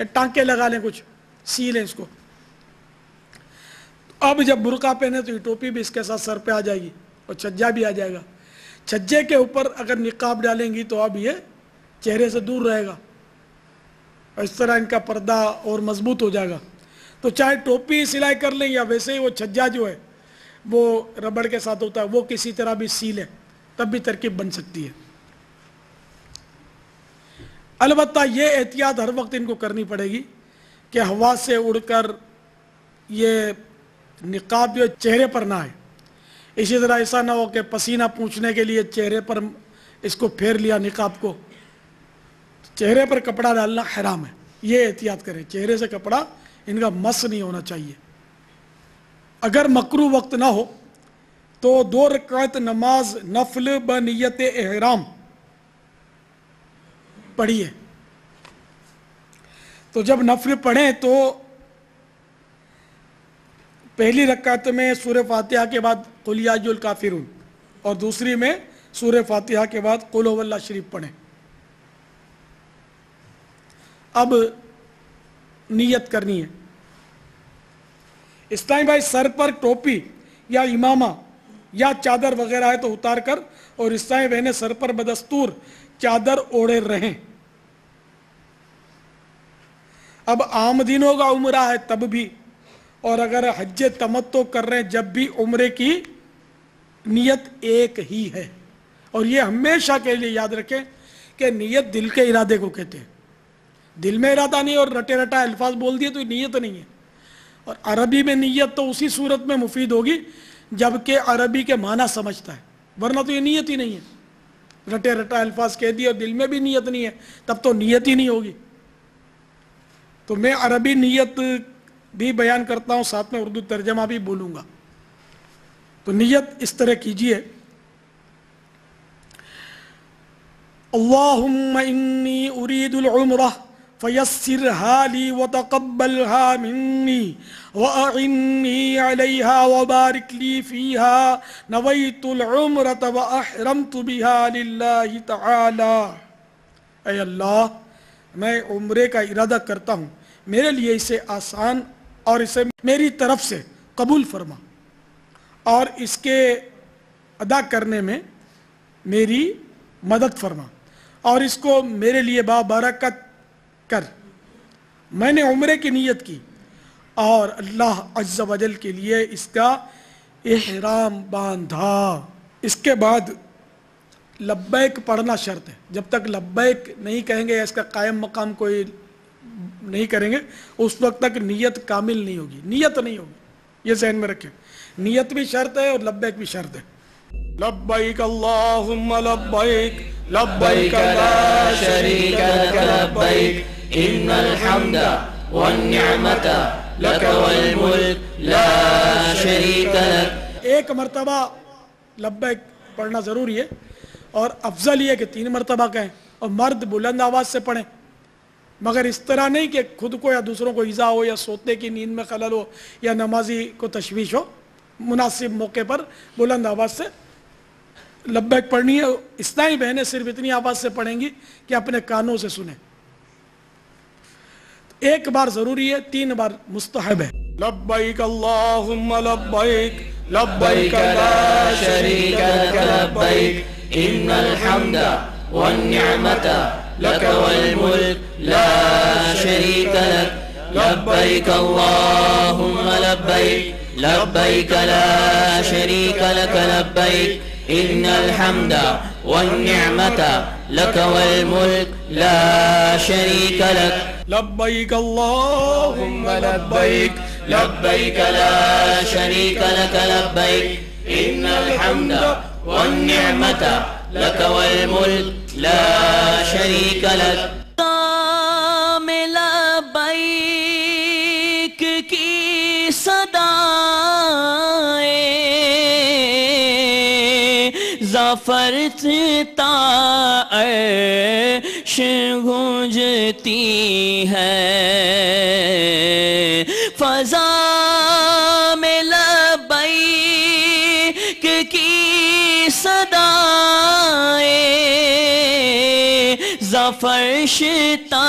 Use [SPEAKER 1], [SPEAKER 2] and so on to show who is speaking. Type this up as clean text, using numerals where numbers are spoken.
[SPEAKER 1] ٹانکے لگا لیں, کچھ سی لیں اس کو. اب جب برقع پہنے تو یہ ٹوپی بھی اس کے ساتھ سر پہ آ جائے گی اور چھجا بھی آ جائے گا. چھجے کے اوپر اگر نقاب ڈالیں گی تو اب یہ چہرے سے دور رہے گا, اور اس طرح ان کا پردہ اور مضبوط ہو جائے گا. تو چاہے ٹوپی سلائی کر لیں یا ویسے ہی وہ چھجا جو ہے وہ ربڑ کے ساتھ ہوتا ہے, وہ کسی طرح بھی سی لیں, تب بھی ترکیب بن سکتی ہے. البتہ یہ احتیاط ہر وقت ان کو کرنی پڑے گی کہ ہوا سے اڑ کر یہ نقاب جو چہرے پر نہ آئے. اسی طرح ایسا نہ ہو کہ پسینہ پوچھنے کے لیے چہرے پر اس کو پھیر لیا نقاب کو. چہرے پر کپڑا ڈالنا حرام ہے, یہ احتیاط کریں. چہرے سے کپڑا ان کا مس نہیں ہونا چاہیے. اگر مکروہ وقت نہ ہو تو 2 رکعت نماز نفل بنیت احرام پڑھیے. تو جب نفل پڑھیں تو پہلی رکعت میں سورہ فاتحہ کے بعد قل یا ایھا الکافرون, اور دوسری میں سورہ فاتحہ کے بعد قل ھو اللہ شریف پڑھیں. اب نیت کرنی ہے. اس ٹائم بھائی سر پر ٹوپی یا امامہ یا چادر وغیرہ ہے تو اتار کر, اور اس ٹائم بہنیں سر پر بدستور چادر اوڑے رہیں. اب عام دنوں کا عمرہ ہے تب بھی, اور اگر حج تمتع کر رہے ہیں جب بھی عمرے کی نیت ایک ہی ہے. اور یہ ہمیشہ کے لیے یاد رکھیں کہ نیت دل کے ارادے کو کہتے ہیں. دل میں ارادہ نہیں اور رٹے رٹا الفاظ بول دیے تو یہ نیت نہیں ہے. اور عربی میں نیت تو اسی صورت میں مفید ہوگی جبکہ عربی کے معنی سمجھتا ہے, ورنہ تو یہ نیت ہی نہیں ہے. رٹے رٹا الفاظ کہہ دیے اور دل میں بھی نیت نہیں ہے, تب تو نیت ہی نہیں ہوگی. تو میں عربی نیت بھی بیان کرتا ہوں, ساتھ میں اردو ترجمہ بھی بولوں گا. تو نیت اس طرح کیجئے, اللہم انی ارید العمرہ فیسرہا لی وتقبلہا منی وأعنی علیہا وبارک لی فیہا نویت العمرۃ واحرمت بہا للہ تعالی. اے اللہ, میں عمرے کا ارادہ کرتا ہوں, میرے لیے اسے آسان اور اسے میری طرف سے قبول فرما, اور اس کے ادا کرنے میں میری مدد فرما, اور اس کو میرے لیے بابرکت کر. میں نے عمرے کی نیت کی اور اللہ عز و جل کے لیے اس کا احرام باندھا. اس کے بعد لبیک پڑھنا شرط ہے. جب تک لبیک نہیں کہیں گے یا اس کا قائم مقام کوئی نہیں کریں گے اس وقت تک نیت کامل نہیں ہوگی, نیت نہیں ہوگی. یہ ذہن میں رکھیں, نیت بھی شرط ہے اور لبیک بھی شرط ہے. لبیک اللہم لبیک لبیک لا شریک لک لبیک
[SPEAKER 2] ان الحمد والنعمت لک والملک لا شریک لک.
[SPEAKER 1] ایک مرتبہ لبیک پڑھنا ضروری ہے, اور افضل یہ کہ 3 مرتبہ کہیں, اور مرد بلند آواز سے پڑھیں, مگر اس طرح نہیں کہ خود کو یا دوسروں کو ایذا ہو یا سوتے کی نیند میں خلل ہو یا نمازی کو تشویش ہو. مناسب موقع پر بلند آواز سے لبیک پڑھنی ہے. اسلامی بہنیں صرف اتنی آواز سے پڑھیں گی کہ اپنے کانوں سے سنیں. ایک بار ضروری ہے, 3 بار مستحب ہے. لبیک اللہم لبیک لبیک
[SPEAKER 2] لا شریک لک لبیک ان الحمد والنعمت لک والملک لا شریک لک لبیک اللہم لبیک لبیک لا شریک لک لبیک ان الحمد والنعمت لک والملک لا شریک لک.
[SPEAKER 1] لبیک اللہم
[SPEAKER 2] لبیک لبیک لا شریک لک لبیک ان الحمد والنعمت لک والملک لا شریک لک.
[SPEAKER 3] میں لبیک کی صدائیں ظفر تا عرش گونجتی ہے, فضا میں لبیک کی صدائیں ظفر فرشتہ